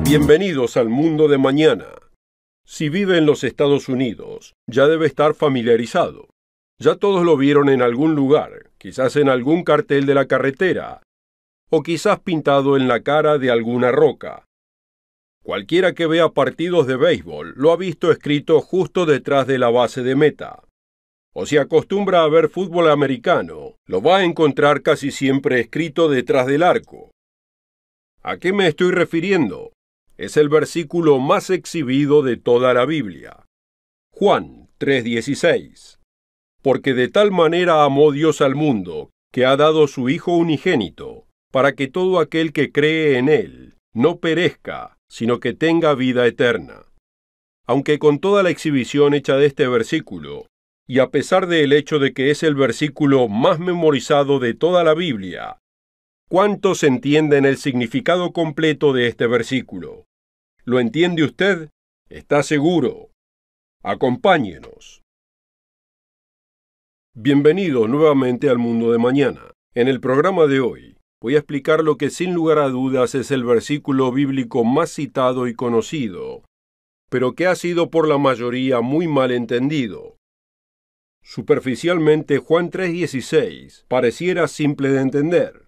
Bienvenidos al mundo de mañana. Si vive en los Estados Unidos, ya debe estar familiarizado. Ya todos lo vieron en algún lugar, quizás en algún cartel de la carretera, o quizás pintado en la cara de alguna roca. Cualquiera que vea partidos de béisbol lo ha visto escrito justo detrás de la base de meta. O si acostumbra a ver fútbol americano, lo va a encontrar casi siempre escrito detrás del arco. ¿A qué me estoy refiriendo? Es el versículo más exhibido de toda la Biblia. Juan 3:16. Porque de tal manera amó Dios al mundo, que ha dado su Hijo unigénito, para que todo aquel que cree en Él no perezca, sino que tenga vida eterna. Aunque con toda la exhibición hecha de este versículo, y a pesar del hecho de que es el versículo más memorizado de toda la Biblia, ¿cuántos entienden el significado completo de este versículo? ¿Lo entiende usted? ¿Está seguro? Acompáñenos. Bienvenido nuevamente al mundo de mañana. En el programa de hoy voy a explicar lo que sin lugar a dudas es el versículo bíblico más citado y conocido, pero que ha sido por la mayoría muy mal entendido. Superficialmente, Juan 3:16 pareciera simple de entender,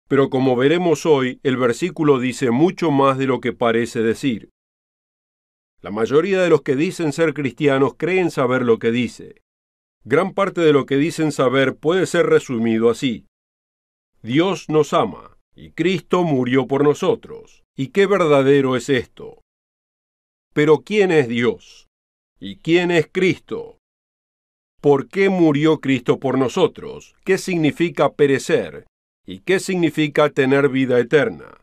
pero como veremos hoy, el versículo dice mucho más de lo que parece decir. La mayoría de los que dicen ser cristianos creen saber lo que dice. Gran parte de lo que dicen saber puede ser resumido así: Dios nos ama, y Cristo murió por nosotros. ¿Y qué verdadero es esto? Pero ¿quién es Dios? ¿Y quién es Cristo? ¿Por qué murió Cristo por nosotros? ¿Qué significa perecer? ¿Y qué significa tener vida eterna?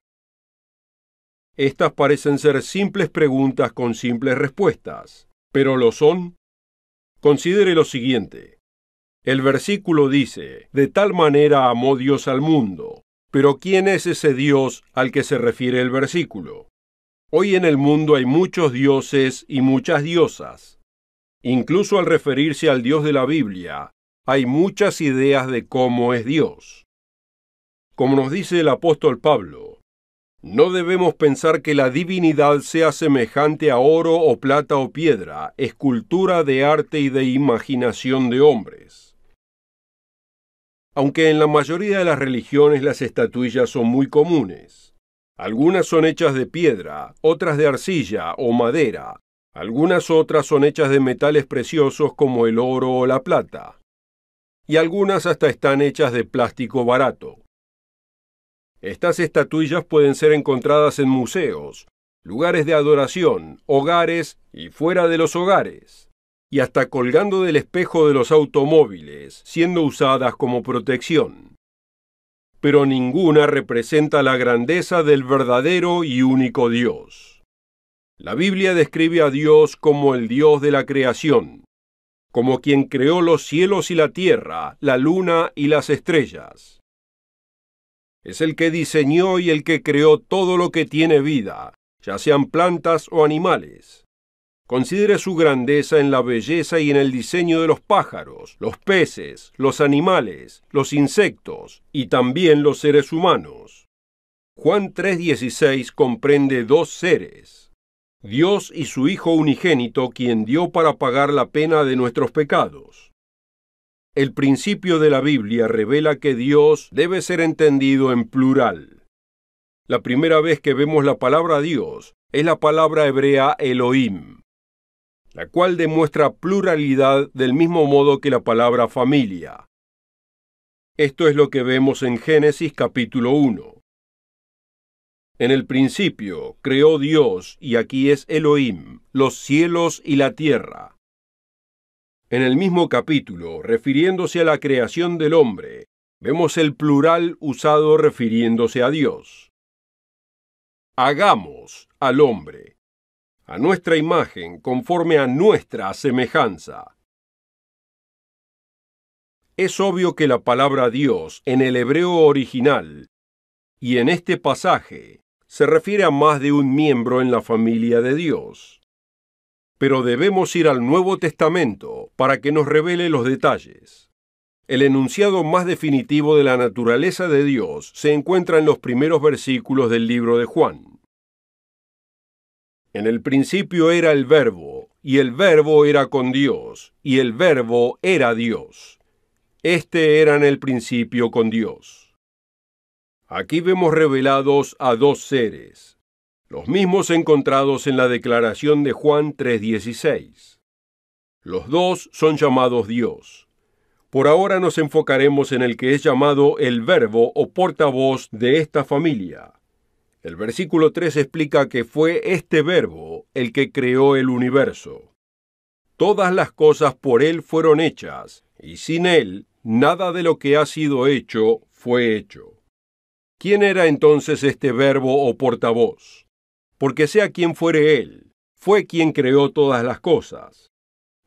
Estas parecen ser simples preguntas con simples respuestas, ¿pero lo son? Considere lo siguiente. El versículo dice, de tal manera amó Dios al mundo. Pero ¿quién es ese Dios al que se refiere el versículo? Hoy en el mundo hay muchos dioses y muchas diosas. Incluso al referirse al Dios de la Biblia, hay muchas ideas de cómo es Dios. Como nos dice el apóstol Pablo, no debemos pensar que la divinidad sea semejante a oro o plata o piedra, escultura de arte y de imaginación de hombres. Aunque en la mayoría de las religiones las estatuillas son muy comunes. Algunas son hechas de piedra, otras de arcilla o madera. Algunas otras son hechas de metales preciosos como el oro o la plata. Y algunas hasta están hechas de plástico barato. Estas estatuillas pueden ser encontradas en museos, lugares de adoración, hogares y fuera de los hogares, y hasta colgando del espejo de los automóviles, siendo usadas como protección. Pero ninguna representa la grandeza del verdadero y único Dios. La Biblia describe a Dios como el Dios de la creación, como quien creó los cielos y la tierra, la luna y las estrellas. Es el que diseñó y el que creó todo lo que tiene vida, ya sean plantas o animales. Considere su grandeza en la belleza y en el diseño de los pájaros, los peces, los animales, los insectos y también los seres humanos. Juan 3:16 comprende dos seres: Dios y su Hijo unigénito, quien dio para pagar la pena de nuestros pecados. El principio de la Biblia revela que Dios debe ser entendido en plural. La primera vez que vemos la palabra Dios es la palabra hebrea Elohim, la cual demuestra pluralidad del mismo modo que la palabra familia. Esto es lo que vemos en Génesis capítulo 1. En el principio creó Dios, y aquí es Elohim, los cielos y la tierra. En el mismo capítulo, refiriéndose a la creación del hombre, vemos el plural usado refiriéndose a Dios. Hagamos al hombre, a nuestra imagen, conforme a nuestra semejanza. Es obvio que la palabra Dios en el hebreo original y en este pasaje se refiere a más de un miembro en la familia de Dios. Pero debemos ir al Nuevo Testamento para que nos revele los detalles. El enunciado más definitivo de la naturaleza de Dios se encuentra en los primeros versículos del libro de Juan. En el principio era el Verbo, y el Verbo era con Dios, y el Verbo era Dios. Este era en el principio con Dios. Aquí vemos revelados a dos seres, los mismos encontrados en la declaración de Juan 3:16. Los dos son llamados Dios. Por ahora nos enfocaremos en el que es llamado el Verbo o portavoz de esta familia. El versículo 3 explica que fue este Verbo el que creó el universo. Todas las cosas por Él fueron hechas, y sin Él, nada de lo que ha sido hecho fue hecho. ¿Quién era entonces este Verbo o portavoz? Porque sea quien fuere Él, fue quien creó todas las cosas.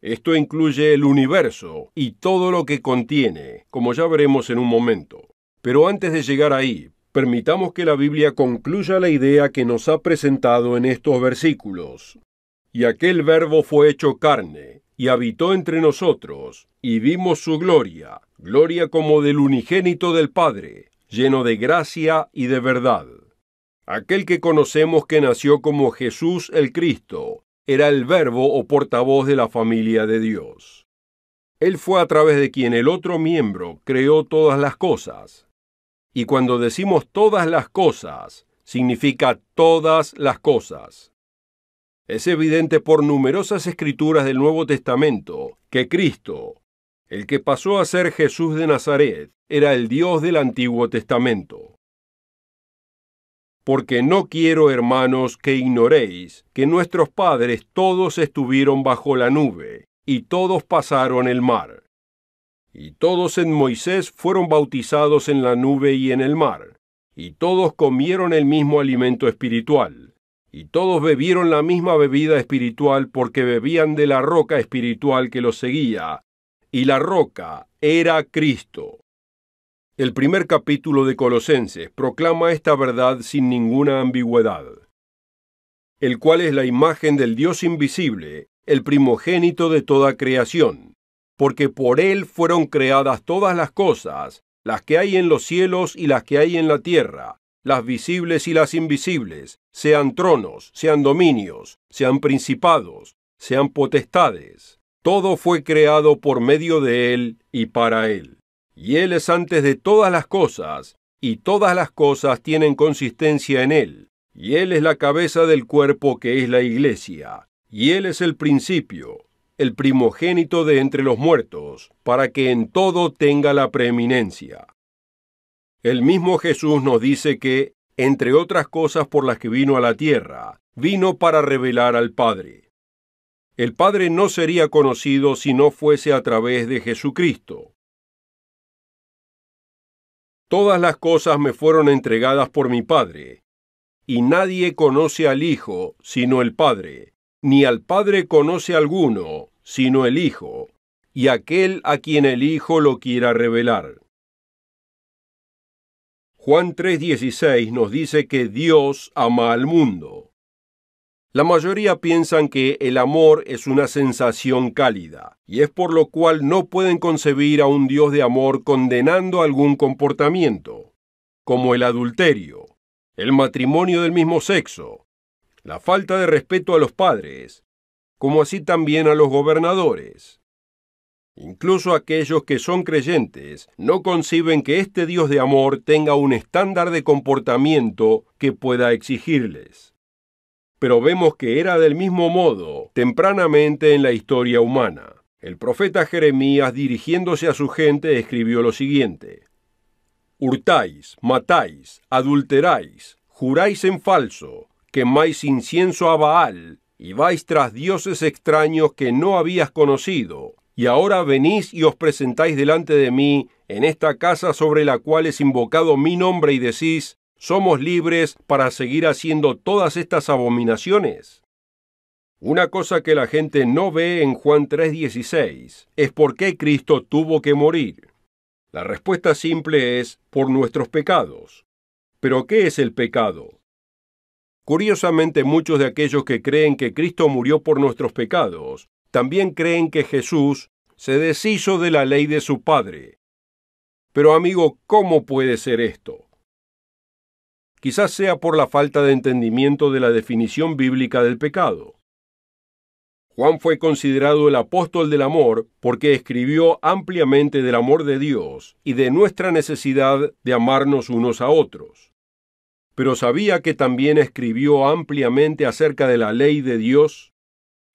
Esto incluye el universo y todo lo que contiene, como ya veremos en un momento. Pero antes de llegar ahí, permitamos que la Biblia concluya la idea que nos ha presentado en estos versículos. Y aquel Verbo fue hecho carne, y habitó entre nosotros, y vimos su gloria, gloria como del unigénito del Padre, lleno de gracia y de verdad. Aquel que conocemos que nació como Jesús el Cristo, era el Verbo o portavoz de la familia de Dios. Él fue a través de quien el otro miembro creó todas las cosas. Y cuando decimos todas las cosas, significa todas las cosas. Es evidente por numerosas escrituras del Nuevo Testamento que Cristo, el que pasó a ser Jesús de Nazaret, era el Dios del Antiguo Testamento. Porque no quiero, hermanos, que ignoréis que nuestros padres todos estuvieron bajo la nube, y todos pasaron el mar. Y todos en Moisés fueron bautizados en la nube y en el mar, y todos comieron el mismo alimento espiritual, y todos bebieron la misma bebida espiritual porque bebían de la roca espiritual que los seguía, y la roca era Cristo. El primer capítulo de Colosenses proclama esta verdad sin ninguna ambigüedad, el cual es la imagen del Dios invisible, el primogénito de toda creación, porque por Él fueron creadas todas las cosas, las que hay en los cielos y las que hay en la tierra, las visibles y las invisibles, sean tronos, sean dominios, sean principados, sean potestades. Todo fue creado por medio de Él y para Él. Y Él es antes de todas las cosas, y todas las cosas tienen consistencia en Él. Y Él es la cabeza del cuerpo que es la Iglesia. Y Él es el principio, el primogénito de entre los muertos, para que en todo tenga la preeminencia. El mismo Jesús nos dice que, entre otras cosas por las que vino a la tierra, vino para revelar al Padre. El Padre no sería conocido si no fuese a través de Jesucristo. Todas las cosas me fueron entregadas por mi Padre, y nadie conoce al Hijo sino el Padre, ni al Padre conoce alguno sino el Hijo, y aquel a quien el Hijo lo quiera revelar. Juan 3:16 nos dice que Dios ama al mundo. La mayoría piensan que el amor es una sensación cálida, y es por lo cual no pueden concebir a un Dios de amor condenando algún comportamiento, como el adulterio, el matrimonio del mismo sexo, la falta de respeto a los padres, como así también a los gobernadores. Incluso aquellos que son creyentes no conciben que este Dios de amor tenga un estándar de comportamiento que pueda exigirles. Pero vemos que era del mismo modo tempranamente en la historia humana. El profeta Jeremías, dirigiéndose a su gente, escribió lo siguiente: hurtáis, matáis, adulteráis, juráis en falso, quemáis incienso a Baal, y vais tras dioses extraños que no habías conocido, y ahora venís y os presentáis delante de mí en esta casa sobre la cual es invocado mi nombre y decís: ¿somos libres para seguir haciendo todas estas abominaciones? Una cosa que la gente no ve en Juan 3:16 es por qué Cristo tuvo que morir. La respuesta simple es: por nuestros pecados. ¿Pero qué es el pecado? Curiosamente, muchos de aquellos que creen que Cristo murió por nuestros pecados también creen que Jesús se deshizo de la ley de su Padre. Pero amigo, ¿cómo puede ser esto? Quizás sea por la falta de entendimiento de la definición bíblica del pecado. Juan fue considerado el apóstol del amor porque escribió ampliamente del amor de Dios y de nuestra necesidad de amarnos unos a otros. Pero ¿sabía que también escribió ampliamente acerca de la ley de Dios?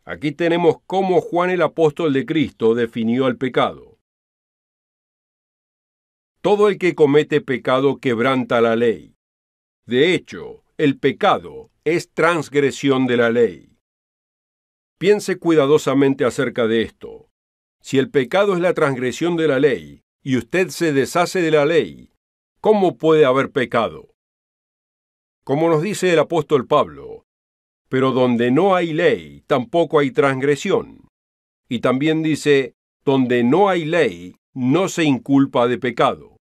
Aquí tenemos cómo Juan el apóstol de Cristo definió el pecado. Todo el que comete pecado quebranta la ley. De hecho, el pecado es transgresión de la ley. Piense cuidadosamente acerca de esto. Si el pecado es la transgresión de la ley, y usted se deshace de la ley, ¿cómo puede haber pecado? Como nos dice el apóstol Pablo, pero donde no hay ley, tampoco hay transgresión. Y también dice, donde no hay ley, no se inculpa de pecado.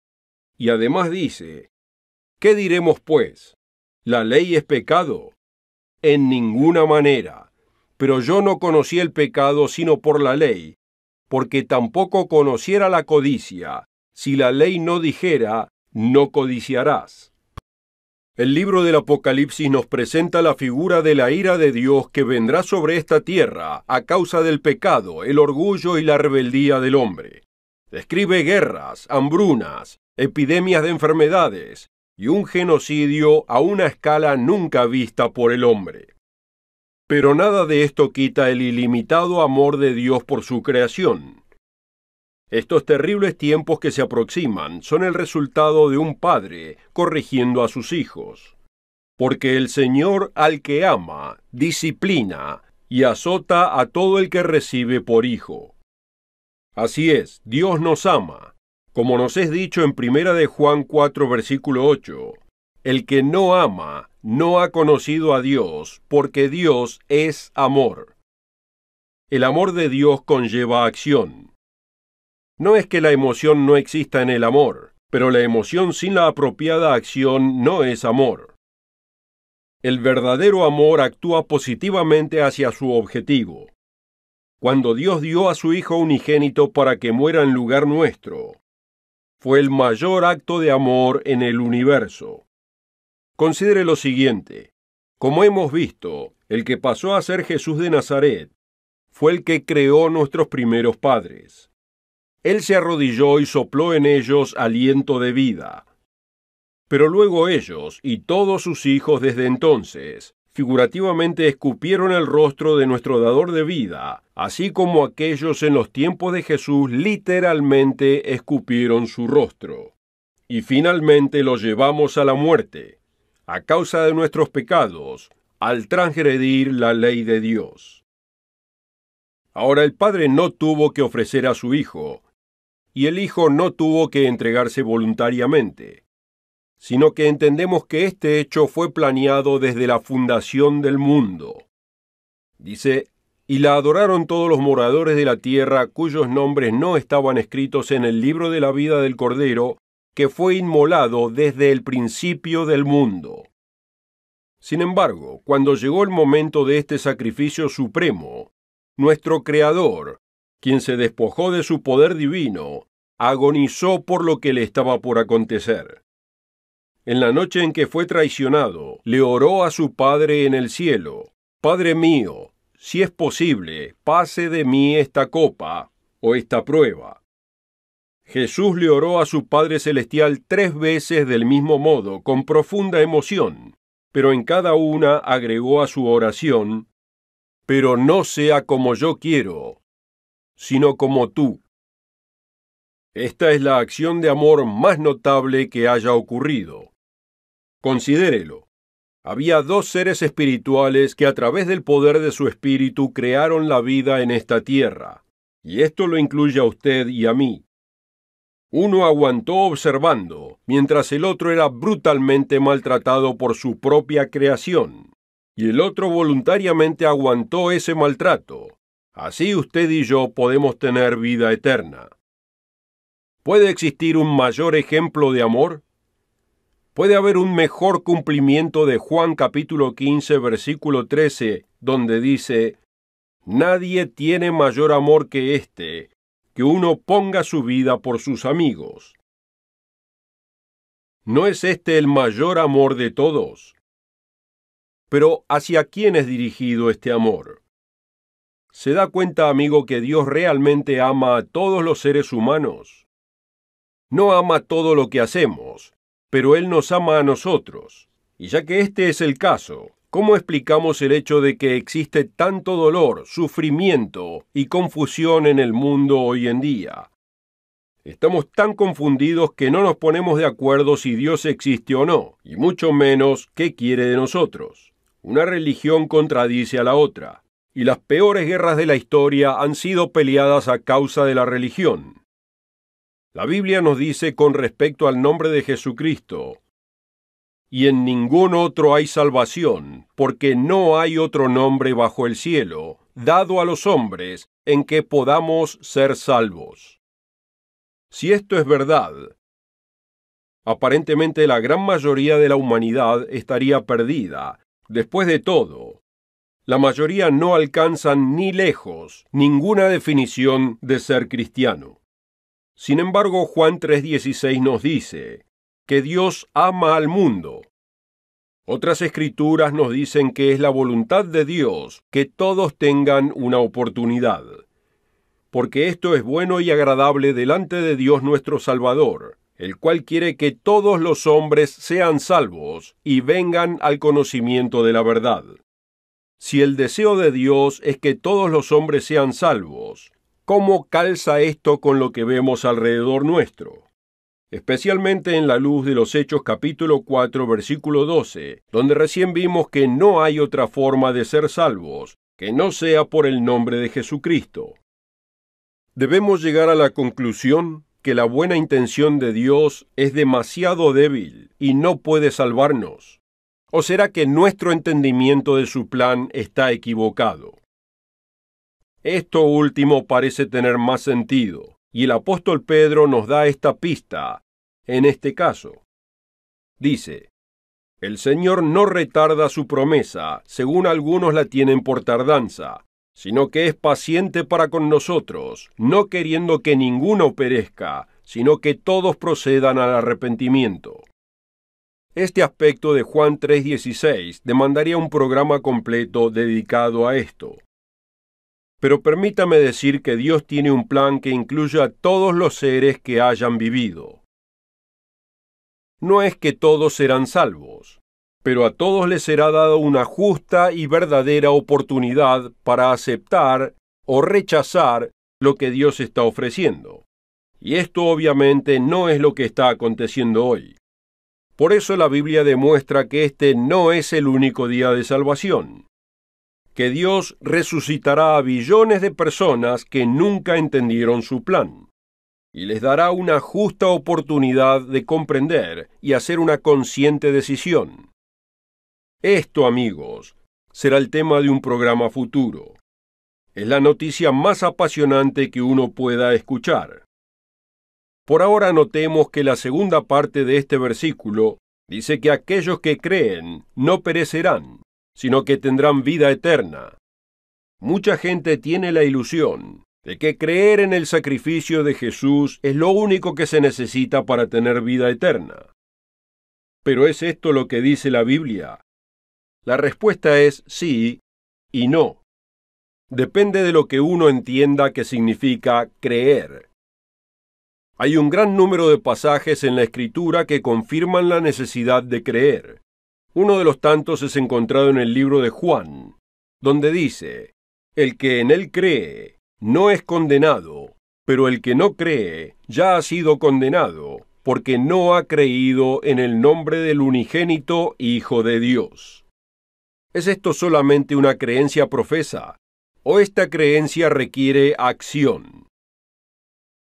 Y además dice, ¿qué diremos pues? ¿La ley es pecado? En ninguna manera. Pero yo no conocí el pecado sino por la ley, porque tampoco conociera la codicia, si la ley no dijera, no codiciarás. El libro del Apocalipsis nos presenta la figura de la ira de Dios que vendrá sobre esta tierra a causa del pecado, el orgullo y la rebeldía del hombre. Describe guerras, hambrunas, epidemias de enfermedades y un genocidio a una escala nunca vista por el hombre. Pero nada de esto quita el ilimitado amor de Dios por su creación. Estos terribles tiempos que se aproximan son el resultado de un padre corrigiendo a sus hijos. Porque el Señor al que ama, disciplina y azota a todo el que recibe por hijo. Así es, Dios nos ama, como nos es dicho en 1 de Juan 4, versículo 8. El que no ama, no ha conocido a Dios, porque Dios es amor. El amor de Dios conlleva acción. No es que la emoción no exista en el amor, pero la emoción sin la apropiada acción no es amor. El verdadero amor actúa positivamente hacia su objetivo. Cuando Dios dio a su Hijo unigénito para que muera en lugar nuestro, fue el mayor acto de amor en el universo. Considere lo siguiente. Como hemos visto, el que pasó a ser Jesús de Nazaret fue el que creó nuestros primeros padres. Él se arrodilló y sopló en ellos aliento de vida. Pero luego ellos y todos sus hijos desde entonces, figurativamente escupieron el rostro de nuestro dador de vida, así como aquellos en los tiempos de Jesús literalmente escupieron su rostro. Y finalmente lo llevamos a la muerte, a causa de nuestros pecados, al transgredir la ley de Dios. Ahora el Padre no tuvo que ofrecer a su Hijo, y el Hijo no tuvo que entregarse voluntariamente, sino que entendemos que este hecho fue planeado desde la fundación del mundo. Dice, y la adoraron todos los moradores de la tierra cuyos nombres no estaban escritos en el libro de la vida del Cordero, que fue inmolado desde el principio del mundo. Sin embargo, cuando llegó el momento de este sacrificio supremo, nuestro Creador, quien se despojó de su poder divino, agonizó por lo que le estaba por acontecer. En la noche en que fue traicionado, le oró a su Padre en el cielo, Padre mío, si es posible, pase de mí esta copa o esta prueba. Jesús le oró a su Padre Celestial 3 veces del mismo modo, con profunda emoción, pero en cada una agregó a su oración, pero no sea como yo quiero, sino como tú. Esta es la acción de amor más notable que haya ocurrido. Considérelo. Había 2 seres espirituales que a través del poder de su espíritu crearon la vida en esta tierra, y esto lo incluye a usted y a mí. Uno aguantó observando, mientras el otro era brutalmente maltratado por su propia creación, y el otro voluntariamente aguantó ese maltrato. Así usted y yo podemos tener vida eterna. ¿Puede existir un mayor ejemplo de amor? ¿Puede haber un mejor cumplimiento de Juan capítulo 15, versículo 13, donde dice, nadie tiene mayor amor que este, que uno ponga su vida por sus amigos? ¿No es este el mayor amor de todos? Pero ¿hacia quién es dirigido este amor? ¿Se da cuenta, amigo, que Dios realmente ama a todos los seres humanos? No ama todo lo que hacemos, pero Él nos ama a nosotros. Y ya que este es el caso, ¿cómo explicamos el hecho de que existe tanto dolor, sufrimiento y confusión en el mundo hoy en día? Estamos tan confundidos que no nos ponemos de acuerdo si Dios existe o no, y mucho menos qué quiere de nosotros. Una religión contradice a la otra, y las peores guerras de la historia han sido peleadas a causa de la religión. La Biblia nos dice con respecto al nombre de Jesucristo: y en ningún otro hay salvación, porque no hay otro nombre bajo el cielo, dado a los hombres, en que podamos ser salvos. Si esto es verdad, aparentemente la gran mayoría de la humanidad estaría perdida. Después de todo, la mayoría no alcanzan ni lejos ninguna definición de ser cristiano. Sin embargo, Juan 3:16 nos dice que Dios ama al mundo. Otras escrituras nos dicen que es la voluntad de Dios que todos tengan una oportunidad, porque esto es bueno y agradable delante de Dios nuestro Salvador, el cual quiere que todos los hombres sean salvos y vengan al conocimiento de la verdad. Si el deseo de Dios es que todos los hombres sean salvos, ¿cómo calza esto con lo que vemos alrededor nuestro? Especialmente en la luz de los Hechos capítulo 4, versículo 12, donde recién vimos que no hay otra forma de ser salvos que no sea por el nombre de Jesucristo. Debemos llegar a la conclusión que la buena intención de Dios es demasiado débil y no puede salvarnos. ¿O será que nuestro entendimiento de su plan está equivocado? Esto último parece tener más sentido, y el apóstol Pedro nos da esta pista en este caso. Dice: el Señor no retarda su promesa, según algunos la tienen por tardanza, sino que es paciente para con nosotros, no queriendo que ninguno perezca, sino que todos procedan al arrepentimiento. Este aspecto de Juan 3:16 demandaría un programa completo dedicado a esto. Pero permítame decir que Dios tiene un plan que incluye a todos los seres que hayan vivido. No es que todos serán salvos, pero a todos les será dada una justa y verdadera oportunidad para aceptar o rechazar lo que Dios está ofreciendo. Y esto obviamente no es lo que está aconteciendo hoy. Por eso la Biblia demuestra que este no es el único día de salvación, que Dios resucitará a billones de personas que nunca entendieron su plan, y les dará una justa oportunidad de comprender y hacer una consciente decisión. Esto, amigos, será el tema de un programa futuro. Es la noticia más apasionante que uno pueda escuchar. Por ahora notemos que la segunda parte de este versículo dice que aquellos que creen no perecerán, sino que tendrán vida eterna. Mucha gente tiene la ilusión de que creer en el sacrificio de Jesús es lo único que se necesita para tener vida eterna. ¿Pero es esto lo que dice la Biblia? La respuesta es sí y no. Depende de lo que uno entienda que significa creer. Hay un gran número de pasajes en la Escritura que confirman la necesidad de creer. Uno de los tantos es encontrado en el libro de Juan, donde dice: el que en él cree no es condenado, pero el que no cree ya ha sido condenado, porque no ha creído en el nombre del unigénito Hijo de Dios. ¿Es esto solamente una creencia profesa, o esta creencia requiere acción?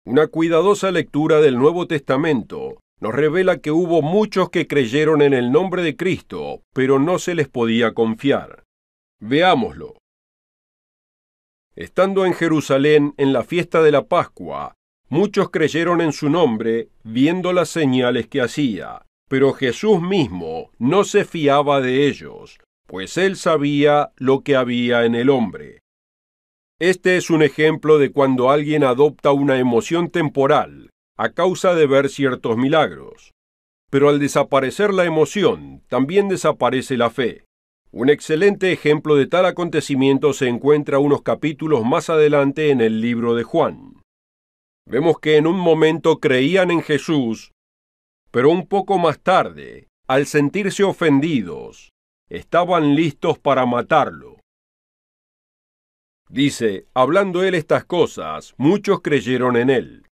Una cuidadosa lectura del Nuevo Testamento nos revela que hubo muchos que creyeron en el nombre de Cristo, pero no se les podía confiar. Veámoslo. Estando en Jerusalén en la fiesta de la Pascua, muchos creyeron en su nombre, viendo las señales que hacía, pero Jesús mismo no se fiaba de ellos, pues él sabía lo que había en el hombre. Este es un ejemplo de cuando alguien adopta una emoción temporal a causa de ver ciertos milagros. Pero al desaparecer la emoción, también desaparece la fe. Un excelente ejemplo de tal acontecimiento se encuentra unos capítulos más adelante en el libro de Juan. Vemos que en un momento creían en Jesús, pero un poco más tarde, al sentirse ofendidos, estaban listos para matarlo. Dice, hablando él estas cosas, muchos creyeron en él.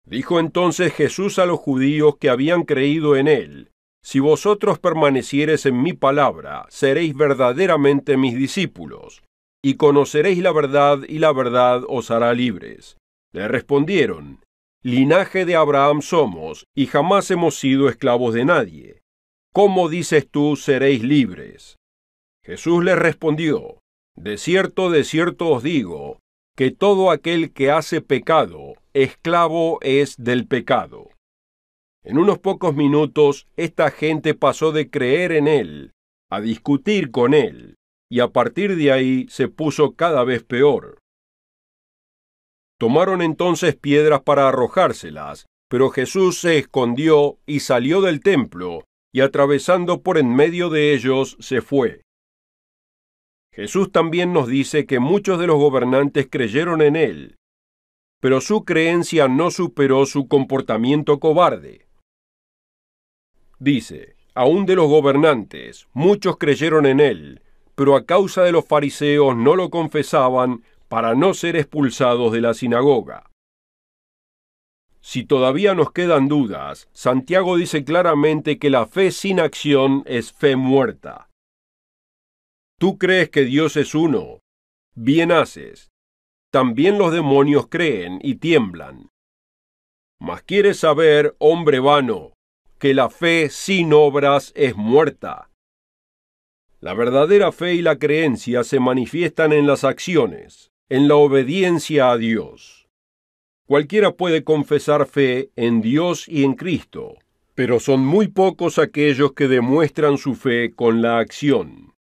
Dijo entonces Jesús a los judíos que habían creído en él: si vosotros permaneciereis en mi palabra, seréis verdaderamente mis discípulos, y conoceréis la verdad, y la verdad os hará libres. Le respondieron: linaje de Abraham somos, y jamás hemos sido esclavos de nadie. ¿Cómo dices tú, seréis libres? Jesús les respondió: de cierto os digo, que todo aquel que hace pecado, esclavo es del pecado. En unos pocos minutos, esta gente pasó de creer en él a discutir con él, y a partir de ahí se puso cada vez peor. Tomaron entonces piedras para arrojárselas, pero Jesús se escondió y salió del templo, y atravesando por en medio de ellos se fue. Jesús también nos dice que muchos de los gobernantes creyeron en él, pero su creencia no superó su comportamiento cobarde. Dice, aún de los gobernantes, muchos creyeron en él, pero a causa de los fariseos no lo confesaban para no ser expulsados de la sinagoga. Si todavía nos quedan dudas, Santiago dice claramente que la fe sin acción es fe muerta. Tú crees que Dios es uno. Bien haces. También los demonios creen y tiemblan. Mas quieres saber, hombre vano, que la fe sin obras es muerta. La verdadera fe y la creencia se manifiestan en las acciones, en la obediencia a Dios. Cualquiera puede confesar fe en Dios y en Cristo, pero son muy pocos aquellos que demuestran su fe con la acción.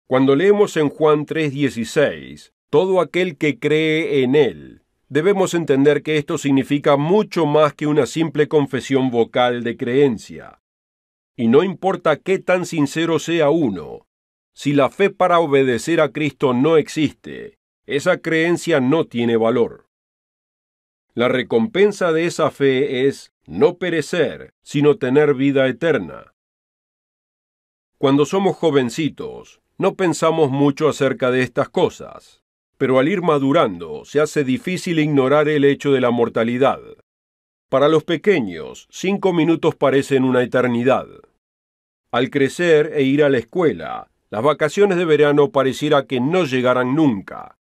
Cuando leemos en Juan 3:16, todo aquel que cree en él, debemos entender que esto significa mucho más que una simple confesión vocal de creencia. Y no importa qué tan sincero sea uno, si la fe para obedecer a Cristo no existe, esa creencia no tiene valor. La recompensa de esa fe es no perecer, sino tener vida eterna. Cuando somos jovencitos, no pensamos mucho acerca de estas cosas, pero al ir madurando se hace difícil ignorar el hecho de la mortalidad. Para los pequeños, 5 minutos parecen una eternidad. Al crecer e ir a la escuela, las vacaciones de verano pareciera que no llegaran nunca.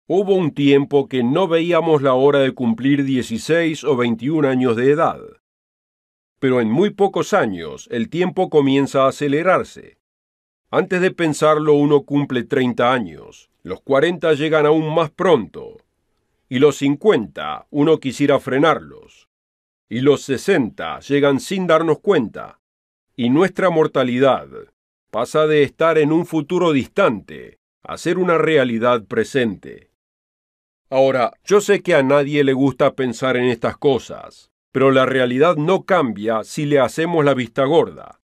Hubo un tiempo que no veíamos la hora de cumplir 16 o 21 años de edad. Pero en muy pocos años el tiempo comienza a acelerarse. Antes de pensarlo, uno cumple 30 años, los 40 llegan aún más pronto, y los 50 uno quisiera frenarlos, y los 60 llegan sin darnos cuenta, y nuestra mortalidad pasa de estar en un futuro distante a ser una realidad presente. Ahora, yo sé que a nadie le gusta pensar en estas cosas, pero la realidad no cambia si le hacemos la vista gorda.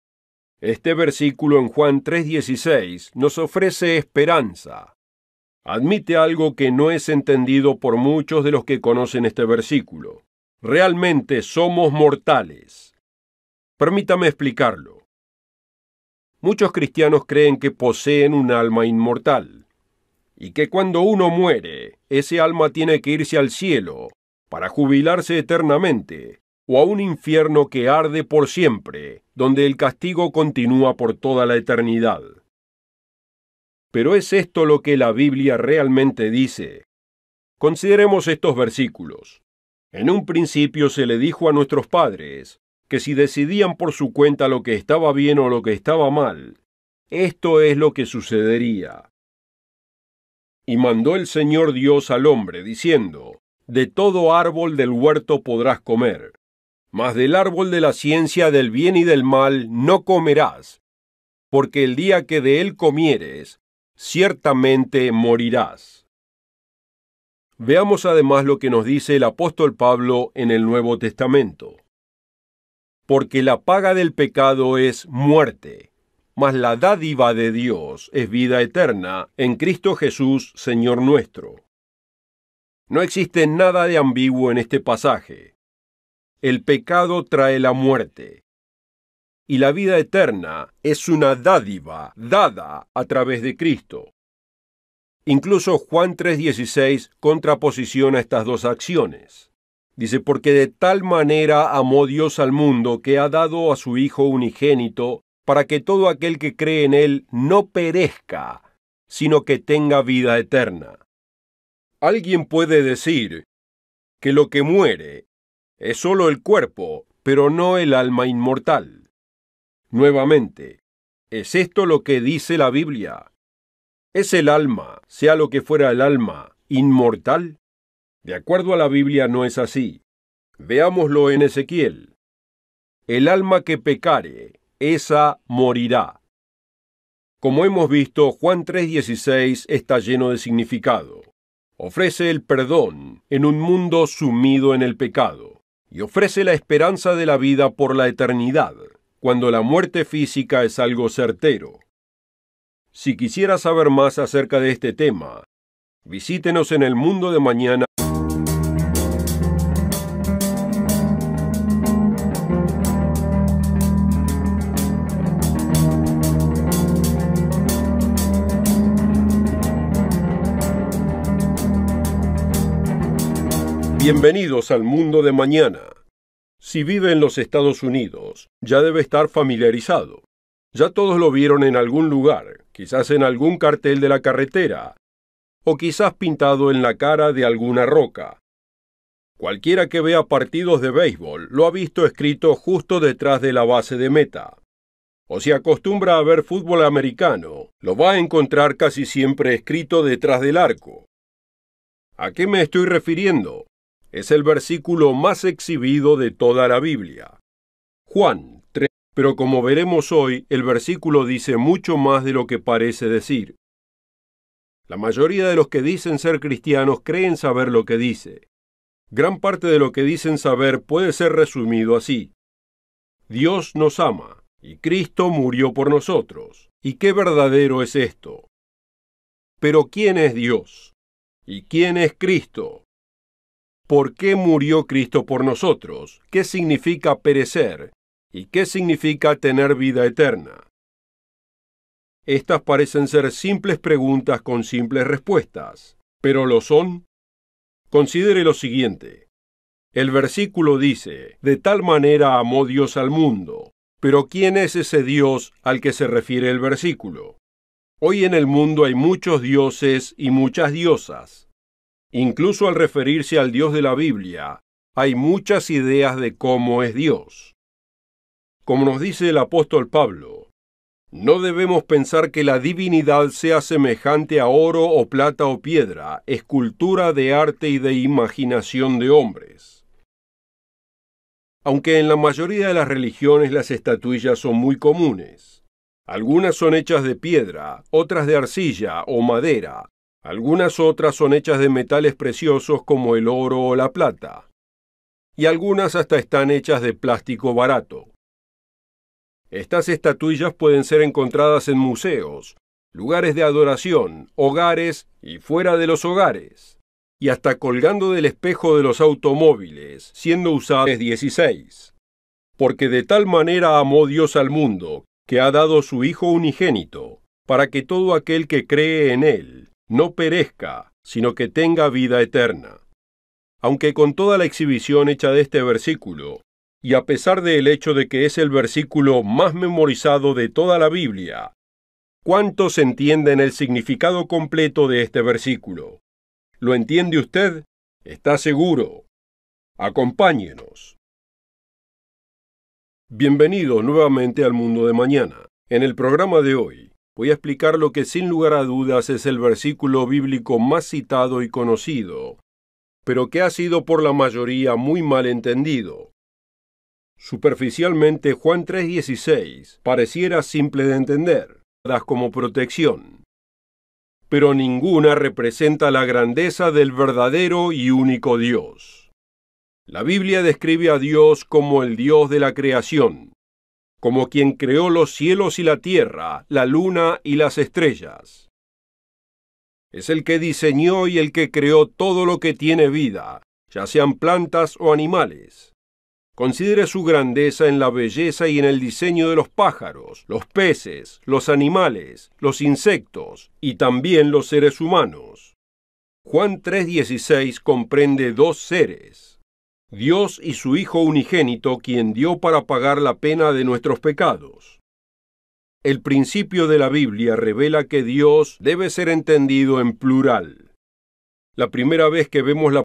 Este versículo en Juan 3:16 nos ofrece esperanza. Admite algo que no es entendido por muchos de los que conocen este versículo. Realmente somos mortales. Permítame explicarlo. Muchos cristianos creen que poseen un alma inmortal, y que cuando uno muere, ese alma tiene que irse al cielo para jubilarse eternamente, o a un infierno que arde por siempre, donde el castigo continúa por toda la eternidad. Pero ¿es esto lo que la Biblia realmente dice? Consideremos estos versículos. En un principio se le dijo a nuestros padres que si decidían por su cuenta lo que estaba bien o lo que estaba mal, esto es lo que sucedería. Y mandó el Señor Dios al hombre, diciendo: de todo árbol del huerto podrás comer, mas del árbol de la ciencia del bien y del mal no comerás, porque el día que de él comieres, ciertamente morirás. Veamos además lo que nos dice el apóstol Pablo en el Nuevo Testamento. porque la paga del pecado es muerte, mas la dádiva de Dios es vida eterna en Cristo Jesús, Señor nuestro. No existe nada de ambiguo en este pasaje. El pecado trae la muerte, y la vida eterna es una dádiva dada a través de Cristo. Incluso Juan 3:16 contraposiciona estas dos acciones. Dice, porque de tal manera amó Dios al mundo que ha dado a su Hijo unigénito, para que todo aquel que cree en Él no perezca, sino que tenga vida eterna. Alguien puede decir que lo que muere es solo el cuerpo, pero no el alma inmortal. Nuevamente, ¿es esto lo que dice la Biblia? ¿Es el alma, sea lo que fuera el alma, inmortal? De acuerdo a la Biblia no es así. Veámoslo en Ezequiel. El alma que pecare, esa morirá. Como hemos visto, Juan 3:16 está lleno de significado. Ofrece el perdón en un mundo sumido en el pecado, y ofrece la esperanza de la vida por la eternidad, cuando la muerte física es algo certero. Si quisiera saber más acerca de este tema, visítenos en El Mundo de Mañana. Bienvenidos al Mundo de Mañana. Si vive en los Estados Unidos, ya debe estar familiarizado. Ya todos lo vieron en algún lugar, quizás en algún cartel de la carretera, o quizás pintado en la cara de alguna roca. Cualquiera que vea partidos de béisbol lo ha visto escrito justo detrás de la base de meta. O si acostumbra a ver fútbol americano, lo va a encontrar casi siempre escrito detrás del arco. ¿A qué me estoy refiriendo? Es el versículo más exhibido de toda la Biblia. Juan 3. Pero como veremos hoy, el versículo dice mucho más de lo que parece decir. La mayoría de los que dicen ser cristianos creen saber lo que dice. Gran parte de lo que dicen saber puede ser resumido así. Dios nos ama, y Cristo murió por nosotros. ¿Y qué verdadero es esto? Pero ¿quién es Dios? ¿Y quién es Cristo? ¿Por qué murió Cristo por nosotros? ¿Qué significa perecer? ¿Y qué significa tener vida eterna? Estas parecen ser simples preguntas con simples respuestas, ¿pero lo son? Considere lo siguiente. El versículo dice, de tal manera amó Dios al mundo. Pero ¿quién es ese Dios al que se refiere el versículo? Hoy en el mundo hay muchos dioses y muchas diosas. Incluso al referirse al Dios de la Biblia, hay muchas ideas de cómo es Dios. Como nos dice el apóstol Pablo, no debemos pensar que la divinidad sea semejante a oro o plata o piedra, escultura de arte y de imaginación de hombres. Aunque en la mayoría de las religiones las estatuillas son muy comunes. Algunas son hechas de piedra, otras de arcilla o madera. Algunas otras son hechas de metales preciosos como el oro o la plata. Y algunas hasta están hechas de plástico barato. Estas estatuillas pueden ser encontradas en museos, lugares de adoración, hogares y fuera de los hogares, y hasta colgando del espejo de los automóviles, siendo usadas 16. Porque de tal manera amó Dios al mundo, que ha dado su Hijo unigénito, para que todo aquel que cree en Él no perezca, sino que tenga vida eterna. Aunque con toda la exhibición hecha de este versículo, y a pesar del hecho de que es el versículo más memorizado de toda la Biblia, ¿cuántos entienden el significado completo de este versículo? ¿Lo entiende usted? ¿Está seguro? Acompáñenos. Bienvenido nuevamente al Mundo de Mañana. En el programa de hoy, voy a explicar lo que sin lugar a dudas es el versículo bíblico más citado y conocido, pero que ha sido por la mayoría muy mal entendido. Superficialmente, Juan 3:16 pareciera simple de entender, dadas como protección. Pero ninguna representa la grandeza del verdadero y único Dios. La Biblia describe a Dios como el Dios de la creación, como quien creó los cielos y la tierra, la luna y las estrellas. Es el que diseñó y el que creó todo lo que tiene vida, ya sean plantas o animales. Considere su grandeza en la belleza y en el diseño de los pájaros, los peces, los animales, los insectos y también los seres humanos. Juan 3:16 comprende dos seres: Dios y su Hijo unigénito, quien dio para pagar la pena de nuestros pecados. El principio de la Biblia revela que Dios debe ser entendido en plural. La primera vez que vemos la